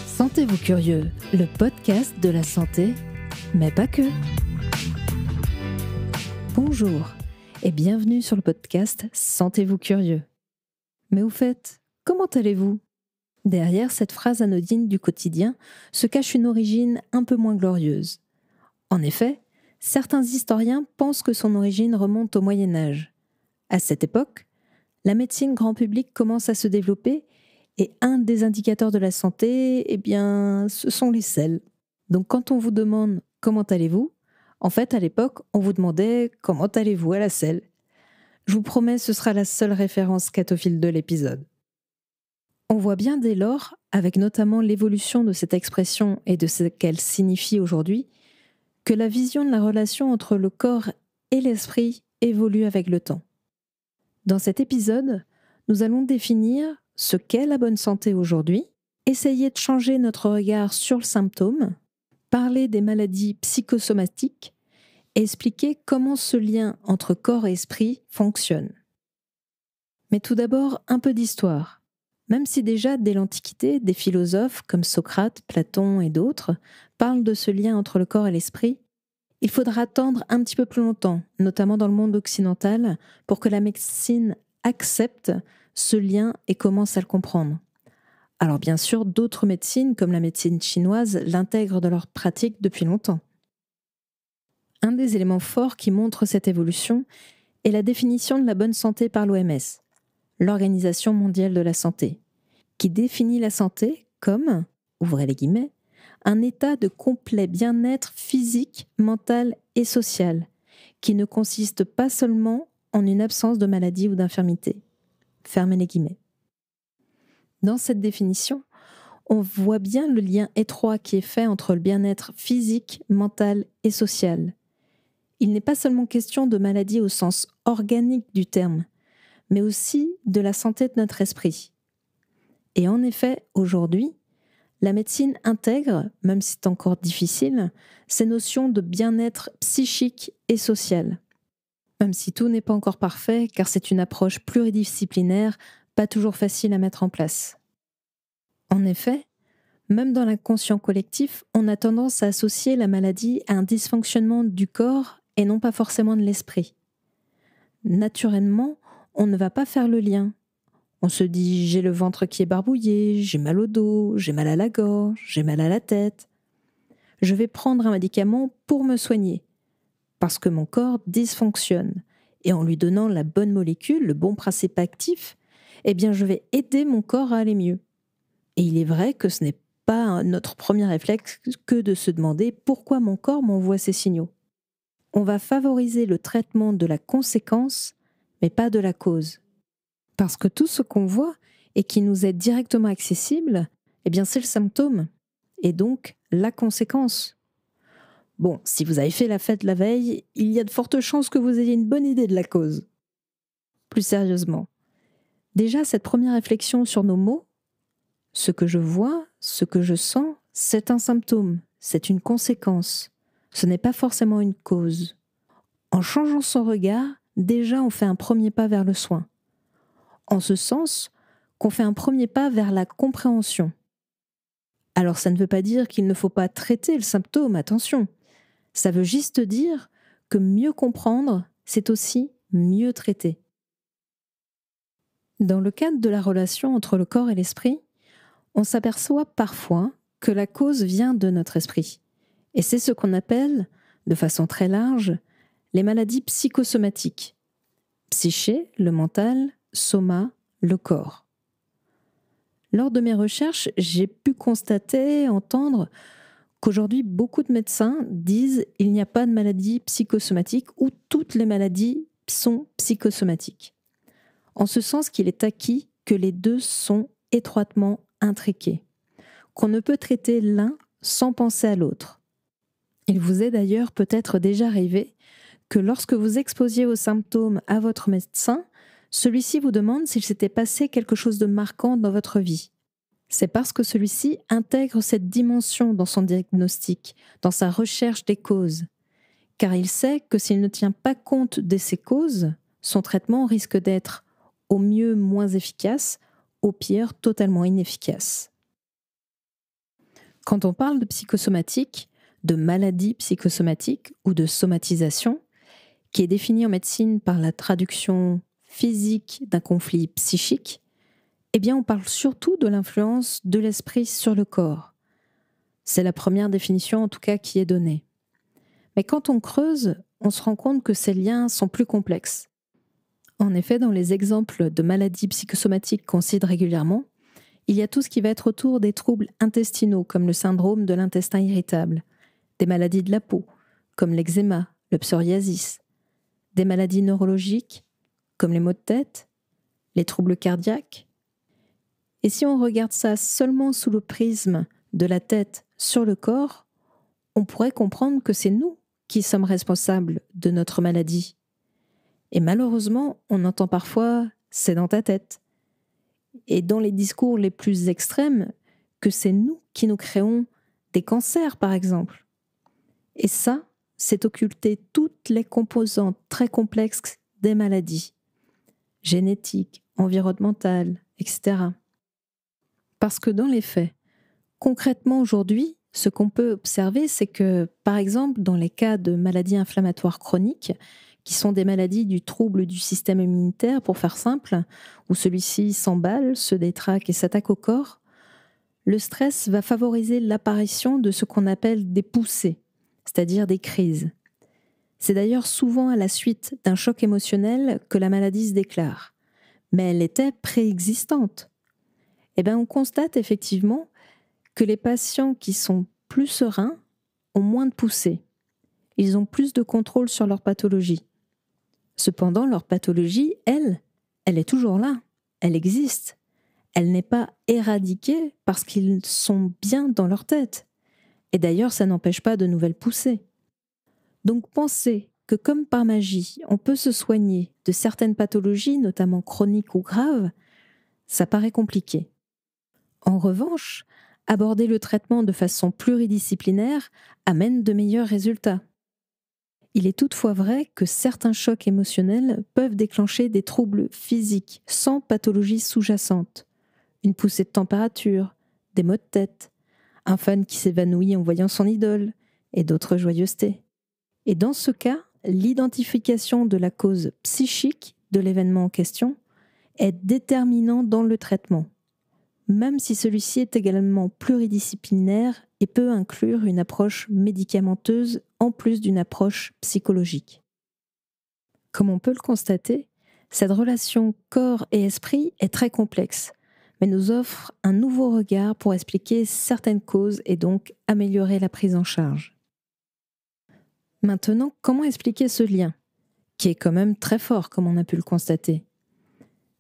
Sentez-vous curieux, le podcast de la santé, mais pas que. Bonjour et bienvenue sur le podcast Sentez-vous curieux. Mais au fait, comment allez-vous ? Derrière cette phrase anodine du quotidien se cache une origine un peu moins glorieuse. En effet, certains historiens pensent que son origine remonte au Moyen Âge. À cette époque, la médecine grand public commence à se développer et un des indicateurs de la santé, ce sont les selles. Donc quand on vous demande « Comment allez-vous ?», en fait, à l'époque, on vous demandait « Comment allez-vous » à la selle. Je vous promets, ce sera la seule référence scatophile de l'épisode. On voit bien dès lors, avec notamment l'évolution de cette expression et de ce qu'elle signifie aujourd'hui, que la vision de la relation entre le corps et l'esprit évolue avec le temps. Dans cet épisode, nous allons définir ce qu'est la bonne santé aujourd'hui, essayer de changer notre regard sur le symptôme, parler des maladies psychosomatiques et expliquer comment ce lien entre corps et esprit fonctionne. Mais tout d'abord, un peu d'histoire. Même si déjà, dès l'Antiquité, des philosophes comme Socrate, Platon et d'autres parlent de ce lien entre le corps et l'esprit, il faudra attendre un petit peu plus longtemps, notamment dans le monde occidental, pour que la médecine accepte ce lien et commence à le comprendre. Alors bien sûr, d'autres médecines, comme la médecine chinoise, l'intègrent dans leur pratique depuis longtemps. Un des éléments forts qui montre cette évolution est la définition de la bonne santé par l'OMS, l'Organisation mondiale de la santé, qui définit la santé comme, ouvrez les guillemets, un état de complet bien-être physique, mental et social, qui ne consiste pas seulement en une absence de maladie ou d'infirmité. Fermez les guillemets. Dans cette définition, on voit bien le lien étroit qui est fait entre le bien-être physique, mental et social. Il n'est pas seulement question de maladie au sens organique du terme, mais aussi de la santé de notre esprit. Et en effet, aujourd'hui, la médecine intègre, même si c'est encore difficile, ces notions de bien-être psychique et social. Même si tout n'est pas encore parfait, car c'est une approche pluridisciplinaire, pas toujours facile à mettre en place. En effet, même dans l'inconscient collectif, on a tendance à associer la maladie à un dysfonctionnement du corps et non pas forcément de l'esprit. Naturellement, on ne va pas faire le lien. On se dit « j'ai le ventre qui est barbouillé, j'ai mal au dos, j'ai mal à la gorge, j'ai mal à la tête. Je vais prendre un médicament pour me soigner. » Parce que mon corps dysfonctionne. Et en lui donnant la bonne molécule, le bon principe actif, je vais aider mon corps à aller mieux. Et il est vrai que ce n'est pas notre premier réflexe que de se demander pourquoi mon corps m'envoie ces signaux. On va favoriser le traitement de la conséquence, mais pas de la cause. Parce que tout ce qu'on voit et qui nous est directement accessible, c'est le symptôme, et donc la conséquence. Bon, si vous avez fait la fête la veille, il y a de fortes chances que vous ayez une bonne idée de la cause. Plus sérieusement, déjà cette première réflexion sur nos mots, ce que je vois, ce que je sens, c'est un symptôme, c'est une conséquence. Ce n'est pas forcément une cause. En changeant son regard, déjà on fait un premier pas vers le soin. En ce sens qu'on fait un premier pas vers la compréhension. Alors ça ne veut pas dire qu'il ne faut pas traiter le symptôme, attention. Ça veut juste dire que mieux comprendre, c'est aussi mieux traiter. Dans le cadre de la relation entre le corps et l'esprit, on s'aperçoit parfois que la cause vient de notre esprit. Et c'est ce qu'on appelle, de façon très large, les maladies psychosomatiques. Psyché, le mental, soma, le corps. Lors de mes recherches, j'ai pu constater, entendre qu'aujourd'hui, beaucoup de médecins disent qu'il n'y a pas de maladie psychosomatique ou toutes les maladies sont psychosomatiques. En ce sens qu'il est acquis que les deux sont étroitement intriqués, qu'on ne peut traiter l'un sans penser à l'autre. Il vous est d'ailleurs peut-être déjà arrivé que lorsque vous exposiez vos symptômes à votre médecin, celui-ci vous demande s'il s'était passé quelque chose de marquant dans votre vie. C'est parce que celui-ci intègre cette dimension dans son diagnostic, dans sa recherche des causes, car il sait que s'il ne tient pas compte de ces causes, son traitement risque d'être au mieux moins efficace, au pire totalement inefficace. Quand on parle de psychosomatique, de maladie psychosomatique ou de somatisation, qui est définie en médecine par la traduction physique d'un conflit psychique, eh bien on parle surtout de l'influence de l'esprit sur le corps. C'est la première définition en tout cas qui est donnée. Mais quand on creuse, on se rend compte que ces liens sont plus complexes. En effet, dans les exemples de maladies psychosomatiques qu'on cite régulièrement, il y a tout ce qui va être autour des troubles intestinaux, comme le syndrome de l'intestin irritable, des maladies de la peau, comme l'eczéma, le psoriasis, des maladies neurologiques, comme les maux de tête, les troubles cardiaques. Et si on regarde ça seulement sous le prisme de la tête sur le corps, on pourrait comprendre que c'est nous qui sommes responsables de notre maladie. Et malheureusement, on entend parfois « c'est dans ta tête ». Et dans les discours les plus extrêmes, que c'est nous qui nous créons des cancers, par exemple. Et ça, c'est occulter toutes les composantes très complexes des maladies, génétiques, environnementales, etc. Parce que dans les faits, concrètement aujourd'hui, ce qu'on peut observer, c'est que, par exemple, dans les cas de maladies inflammatoires chroniques, qui sont des maladies du trouble du système immunitaire, pour faire simple, où celui-ci s'emballe, se détraque et s'attaque au corps, le stress va favoriser l'apparition de ce qu'on appelle des poussées, c'est-à-dire des crises. C'est d'ailleurs souvent à la suite d'un choc émotionnel que la maladie se déclare, mais elle était préexistante. Eh bien, on constate effectivement que les patients qui sont plus sereins ont moins de poussées. Ils ont plus de contrôle sur leur pathologie. Cependant, leur pathologie, elle est toujours là. Elle existe. Elle n'est pas éradiquée parce qu'ils sont bien dans leur tête. Et d'ailleurs, ça n'empêche pas de nouvelles poussées. Donc penser que comme par magie, on peut se soigner de certaines pathologies, notamment chroniques ou graves, ça paraît compliqué. En revanche, aborder le traitement de façon pluridisciplinaire amène de meilleurs résultats. Il est toutefois vrai que certains chocs émotionnels peuvent déclencher des troubles physiques sans pathologie sous-jacente. Une poussée de température, des maux de tête, un fan qui s'évanouit en voyant son idole, et d'autres joyeusetés. Et dans ce cas, l'identification de la cause psychique de l'événement en question est déterminant dans le traitement, même si celui-ci est également pluridisciplinaire et peut inclure une approche médicamenteuse en plus d'une approche psychologique. Comme on peut le constater, cette relation corps et esprit est très complexe, mais nous offre un nouveau regard pour expliquer certaines causes et donc améliorer la prise en charge. Maintenant, comment expliquer ce lien, qui est quand même très fort comme on a pu le constater?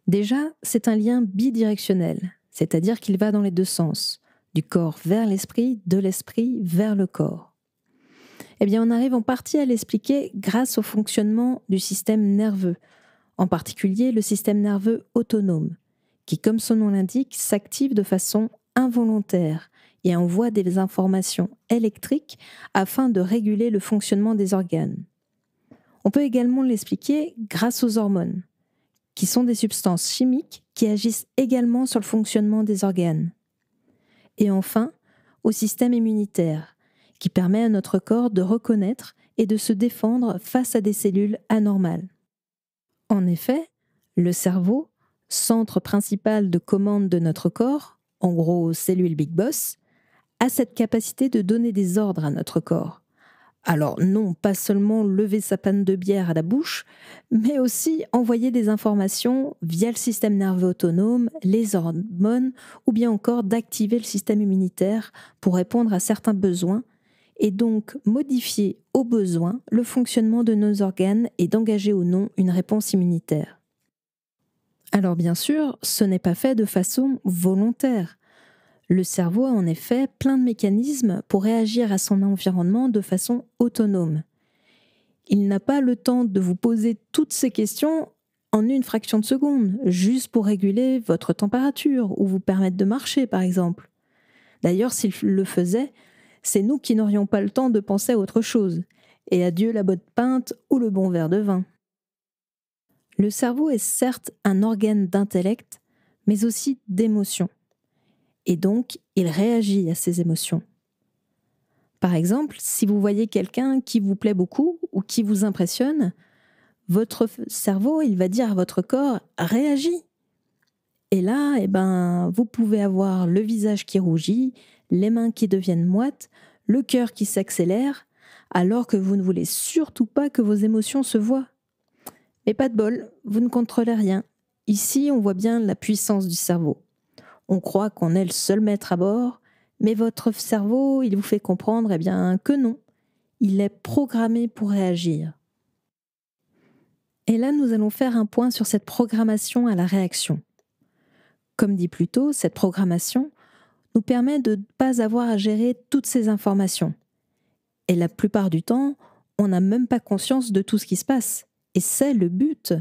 Déjà, c'est un lien bidirectionnel, c'est-à-dire qu'il va dans les deux sens, du corps vers l'esprit, de l'esprit vers le corps. Eh bien, on arrive en partie à l'expliquer grâce au fonctionnement du système nerveux, en particulier le système nerveux autonome, qui, comme son nom l'indique, s'active de façon involontaire et envoie des informations électriques afin de réguler le fonctionnement des organes. On peut également l'expliquer grâce aux hormones, qui sont des substances chimiques qui agissent également sur le fonctionnement des organes. Et enfin, au système immunitaire, qui permet à notre corps de reconnaître et de se défendre face à des cellules anormales. En effet, le cerveau, centre principal de commande de notre corps, en gros cellule Big Boss, a cette capacité de donner des ordres à notre corps. Alors non, pas seulement lever sa panne de bière à la bouche, mais aussi envoyer des informations via le système nerveux autonome, les hormones, ou bien encore d'activer le système immunitaire pour répondre à certains besoins, et donc modifier au besoin le fonctionnement de nos organes et d'engager ou non une réponse immunitaire. Alors bien sûr, ce n'est pas fait de façon volontaire. Le cerveau a en effet plein de mécanismes pour réagir à son environnement de façon autonome. Il n'a pas le temps de vous poser toutes ces questions en une fraction de seconde, juste pour réguler votre température ou vous permettre de marcher par exemple. D'ailleurs, s'il le faisait, c'est nous qui n'aurions pas le temps de penser à autre chose. et adieu la bonne pinte ou le bon verre de vin. Le cerveau est certes un organe d'intellect, mais aussi d'émotion. Et donc, il réagit à ses émotions. Par exemple, si vous voyez quelqu'un qui vous plaît beaucoup ou qui vous impressionne, votre cerveau, il va dire à votre corps « réagis ». Et là, vous pouvez avoir le visage qui rougit, les mains qui deviennent moites, le cœur qui s'accélère, alors que vous ne voulez surtout pas que vos émotions se voient. Mais pas de bol, vous ne contrôlez rien. Ici, on voit bien la puissance du cerveau. On croit qu'on est le seul maître à bord, mais votre cerveau, il vous fait comprendre que non. Il est programmé pour réagir. Et là, nous allons faire un point sur cette programmation à la réaction. Comme dit plus tôt, cette programmation nous permet de ne pas avoir à gérer toutes ces informations. Et la plupart du temps, on n'a même pas conscience de tout ce qui se passe. Et c'est le but.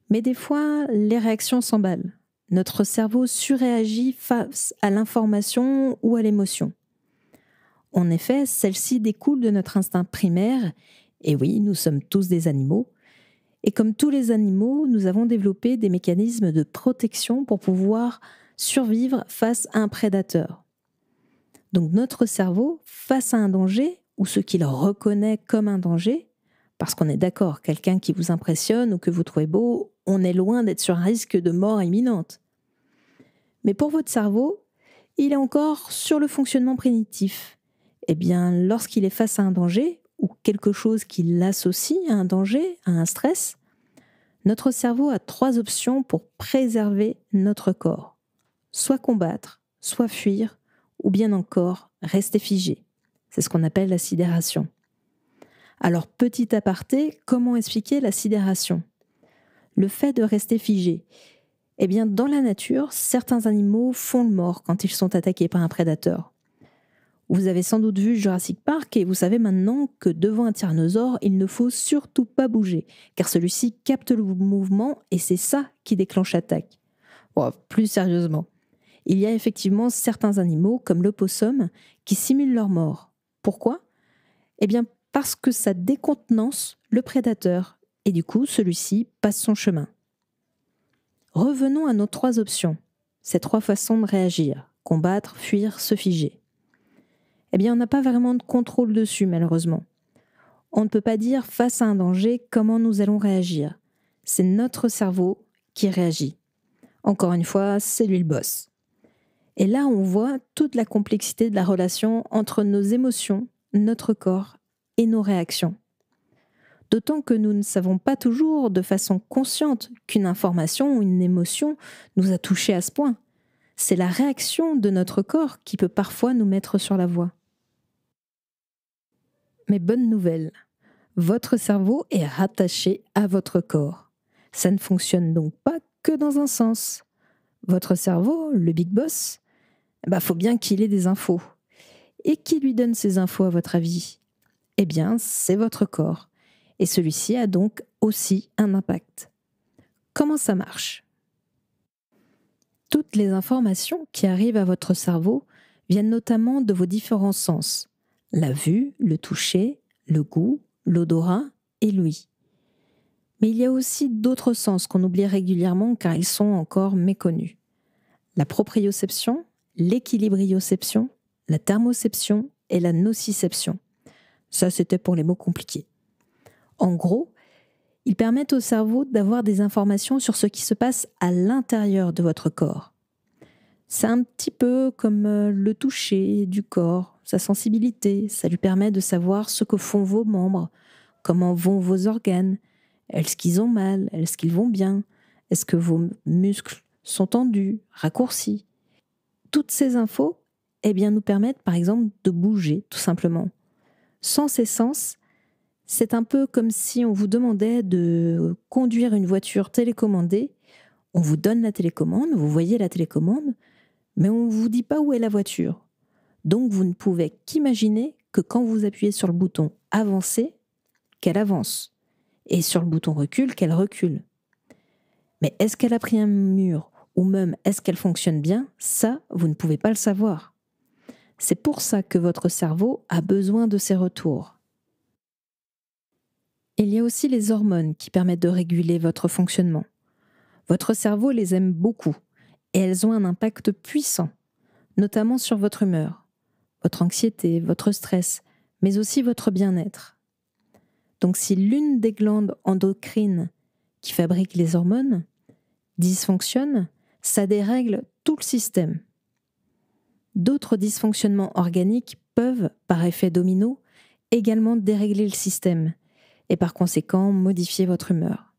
Mais des fois, les réactions s'emballent. Notre cerveau surréagit face à l'information ou à l'émotion. En effet, celle-ci découle de notre instinct primaire. Et oui, nous sommes tous des animaux. Et comme tous les animaux, nous avons développé des mécanismes de protection pour pouvoir survivre face à un prédateur. Donc notre cerveau, face à un danger, ou ce qu'il reconnaît comme un danger, parce qu'on est d'accord, quelqu'un qui vous impressionne ou que vous trouvez beau, on est loin d'être sur un risque de mort imminente. Mais pour votre cerveau, il est encore sur le fonctionnement primitif. Lorsqu'il est face à un danger, ou quelque chose qui l'associe à un danger, à un stress, notre cerveau a 3 options pour préserver notre corps. Soit combattre, soit fuir, ou bien encore rester figé. C'est ce qu'on appelle la sidération. Alors, petit aparté, comment expliquer la sidération ? Le fait de rester figé. Dans la nature, certains animaux font le mort quand ils sont attaqués par un prédateur. Vous avez sans doute vu Jurassic Park et vous savez maintenant que devant un tyrannosaure, il ne faut surtout pas bouger, car celui-ci capte le mouvement et c'est ça qui déclenche l'attaque. Bon, plus sérieusement, il y a effectivement certains animaux, comme l'opossum, qui simulent leur mort. Pourquoi ? Parce que ça décontenance le prédateur, et du coup, celui-ci passe son chemin. Revenons à nos 3 options, ces 3 façons de réagir, combattre, fuir, se figer. On n'a pas vraiment de contrôle dessus, malheureusement. On ne peut pas dire, face à un danger, comment nous allons réagir. C'est notre cerveau qui réagit. Encore une fois, c'est lui le boss. Et là, on voit toute la complexité de la relation entre nos émotions, notre corps et nos réactions. D'autant que nous ne savons pas toujours de façon consciente qu'une information ou une émotion nous a touchés à ce point. C'est la réaction de notre corps qui peut parfois nous mettre sur la voie. Mais bonne nouvelle, votre cerveau est rattaché à votre corps. Ça ne fonctionne donc pas que dans un sens. Votre cerveau, le big boss, faut bien qu'il ait des infos. Et qui lui donne ces infos à votre avis ? C'est votre corps. Et celui-ci a donc aussi un impact. Comment ça marche ? Toutes les informations qui arrivent à votre cerveau viennent notamment de vos différents sens. La vue, le toucher, le goût, l'odorat et l'ouïe. Mais il y a aussi d'autres sens qu'on oublie régulièrement car ils sont encore méconnus. La proprioception, l'équilibrioception, la thermoception et la nociception. Ça, c'était pour les mots compliqués. En gros, ils permettent au cerveau d'avoir des informations sur ce qui se passe à l'intérieur de votre corps. C'est un petit peu comme le toucher du corps, sa sensibilité. Ça lui permet de savoir ce que font vos membres, comment vont vos organes. Est-ce qu'ils ont mal ? Est-ce qu'ils vont bien ? Est-ce que vos muscles sont tendus, raccourcis ? Toutes ces infos nous permettent par exemple de bouger tout simplement. Sans ces sens, c'est un peu comme si on vous demandait de conduire une voiture télécommandée. On vous donne la télécommande, vous voyez la télécommande, mais on ne vous dit pas où est la voiture. Donc vous ne pouvez qu'imaginer que quand vous appuyez sur le bouton « Avancer », qu'elle avance, et sur le bouton « Recule », qu'elle recule. Mais est-ce qu'elle a pris un mur, ou même est-ce qu'elle fonctionne bien ? Ça, vous ne pouvez pas le savoir. C'est pour ça que votre cerveau a besoin de ces retours. Il y a aussi les hormones qui permettent de réguler votre fonctionnement. Votre cerveau les aime beaucoup et elles ont un impact puissant, notamment sur votre humeur, votre anxiété, votre stress, mais aussi votre bien-être. Donc si l'une des glandes endocrines qui fabriquent les hormones dysfonctionne, ça dérègle tout le système. D'autres dysfonctionnements organiques peuvent, par effet domino, également dérégler le système et par conséquent modifier votre humeur.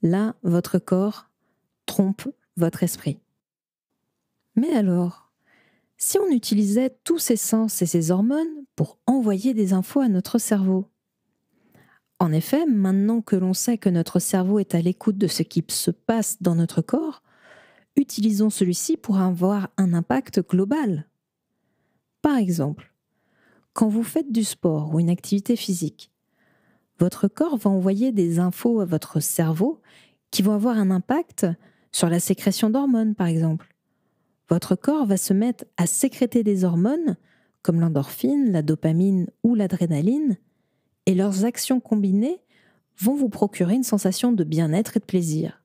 Là, votre corps trompe votre esprit. Mais alors, si on utilisait tous ces sens et ces hormones pour envoyer des infos à notre cerveau? En effet, maintenant que l'on sait que notre cerveau est à l'écoute de ce qui se passe dans notre corps, utilisons celui-ci pour avoir un impact global. Par exemple, quand vous faites du sport ou une activité physique, votre corps va envoyer des infos à votre cerveau qui vont avoir un impact sur la sécrétion d'hormones, par exemple. Votre corps va se mettre à sécréter des hormones comme l'endorphine, la dopamine ou l'adrénaline, et leurs actions combinées vont vous procurer une sensation de bien-être et de plaisir.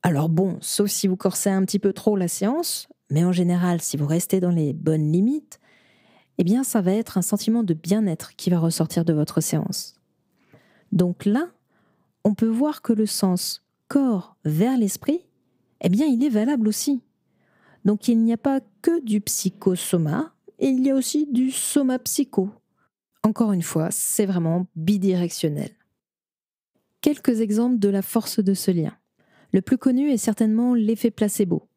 Alors bon, sauf si vous corsez un petit peu trop la séance, mais en général, si vous restez dans les bonnes limites, eh bien ça va être un sentiment de bien-être qui va ressortir de votre séance. Donc là, on peut voir que le sens corps vers l'esprit, eh bien il est valable aussi. Donc il n'y a pas que du psychosoma, il y a aussi du soma-psycho. Encore une fois, c'est vraiment bidirectionnel. Quelques exemples de la force de ce lien. Le plus connu est certainement l'effet placebo.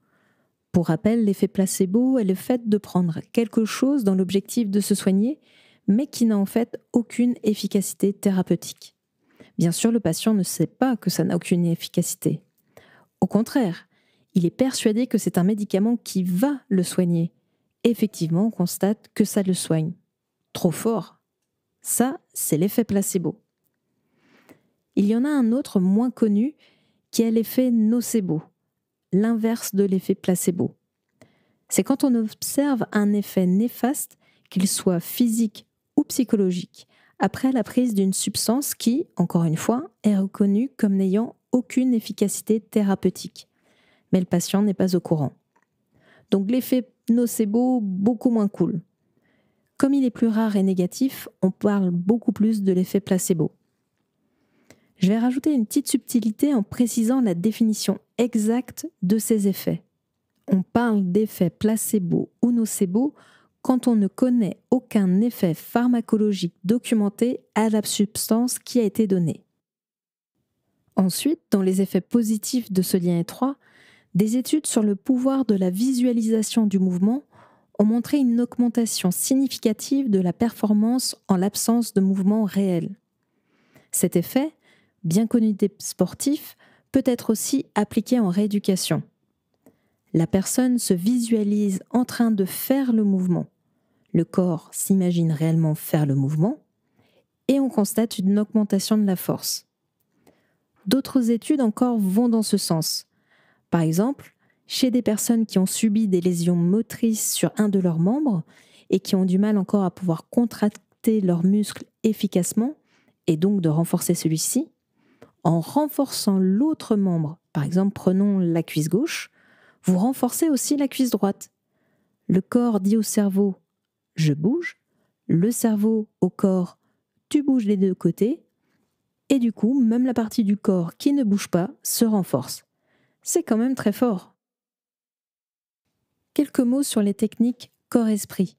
Pour rappel, l'effet placebo est le fait de prendre quelque chose dans l'objectif de se soigner, mais qui n'a en fait aucune efficacité thérapeutique. Bien sûr, le patient ne sait pas que ça n'a aucune efficacité. Au contraire, il est persuadé que c'est un médicament qui va le soigner. Effectivement, on constate que ça le soigne. Trop fort. Ça, c'est l'effet placebo. Il y en a un autre moins connu qui est l'effet nocebo, l'inverse de l'effet placebo. C'est quand on observe un effet néfaste, qu'il soit physique ou psychologique, après la prise d'une substance qui, encore une fois, est reconnue comme n'ayant aucune efficacité thérapeutique. Mais le patient n'est pas au courant. Donc l'effet nocebo, beaucoup moins cool. Comme il est plus rare et négatif, on parle beaucoup plus de l'effet placebo. Je vais rajouter une petite subtilité en précisant la définition exacte de ces effets. On parle d'effet placebo ou nocebo quand on ne connaît aucun effet pharmacologique documenté à la substance qui a été donnée. Ensuite, dans les effets positifs de ce lien étroit, des études sur le pouvoir de la visualisation du mouvement ont montré une augmentation significative de la performance en l'absence de mouvement réel. Cet effet, bien connu des sportifs, peut être aussi appliqué en rééducation. La personne se visualise en train de faire le mouvement. Le corps s'imagine réellement faire le mouvement et on constate une augmentation de la force. D'autres études encore vont dans ce sens. Par exemple, chez des personnes qui ont subi des lésions motrices sur un de leurs membres et qui ont du mal encore à pouvoir contracter leurs muscles efficacement et donc de renforcer celui-ci, en renforçant l'autre membre, par exemple prenons la cuisse gauche, vous renforcez aussi la cuisse droite. Le corps dit au cerveau « je bouge », le cerveau au corps « tu bouges les deux côtés », et du coup, même la partie du corps qui ne bouge pas se renforce. C'est quand même très fort. Quelques mots sur les techniques corps-esprit,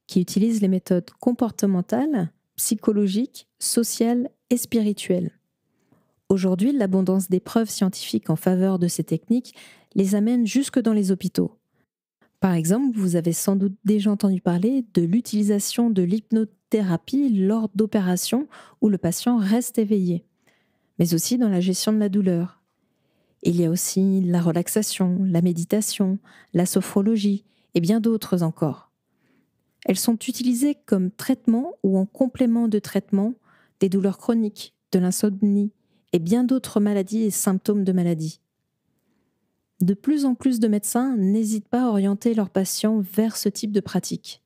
qui utilisent les méthodes comportementales, psychologiques, sociales et spirituelles. Aujourd'hui, l'abondance des preuves scientifiques en faveur de ces techniques les amène jusque dans les hôpitaux. Par exemple, vous avez sans doute déjà entendu parler de l'utilisation de l'hypnothérapie lors d'opérations où le patient reste éveillé, mais aussi dans la gestion de la douleur. Il y a aussi la relaxation, la méditation, la sophrologie et bien d'autres encore. Elles sont utilisées comme traitement ou en complément de traitement des douleurs chroniques, de l'insomnie et bien d'autres maladies et symptômes de maladies. De plus en plus de médecins n'hésitent pas à orienter leurs patients vers ce type de pratique.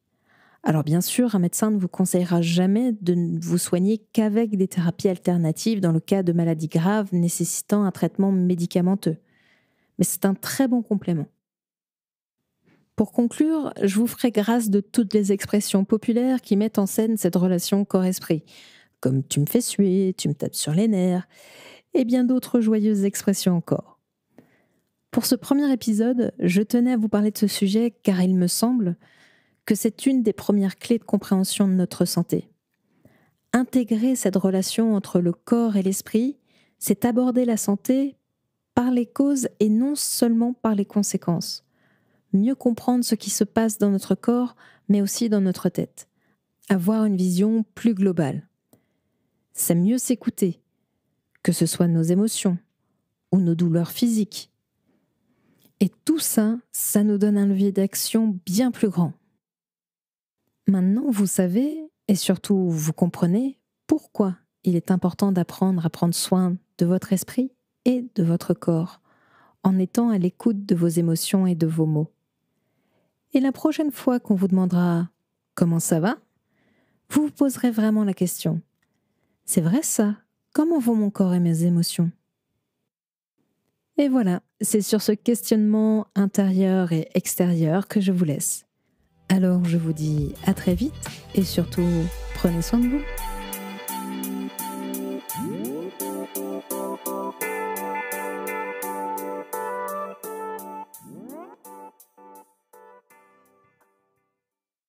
Alors bien sûr, un médecin ne vous conseillera jamais de ne vous soigner qu'avec des thérapies alternatives dans le cas de maladies graves nécessitant un traitement médicamenteux. Mais c'est un très bon complément. Pour conclure, je vous ferai grâce de toutes les expressions populaires qui mettent en scène cette relation corps-esprit, comme tu me fais suer, tu me tapes sur les nerfs, et bien d'autres joyeuses expressions encore. Pour ce premier épisode, je tenais à vous parler de ce sujet car il me semble que c'est une des premières clés de compréhension de notre santé. Intégrer cette relation entre le corps et l'esprit, c'est aborder la santé par les causes et non seulement par les conséquences. Mieux comprendre ce qui se passe dans notre corps, mais aussi dans notre tête. Avoir une vision plus globale. C'est mieux s'écouter, que ce soit nos émotions ou nos douleurs physiques. Et tout ça, ça nous donne un levier d'action bien plus grand. Maintenant, vous savez, et surtout vous comprenez, pourquoi il est important d'apprendre à prendre soin de votre esprit et de votre corps, en étant à l'écoute de vos émotions et de vos mots. Et la prochaine fois qu'on vous demandera « Comment ça va ?», vous vous poserez vraiment la question « C'est vrai ça ? Comment vont mon corps et mes émotions ?» Et voilà, c'est sur ce questionnement intérieur et extérieur que je vous laisse. Alors je vous dis à très vite et surtout, prenez soin de vous.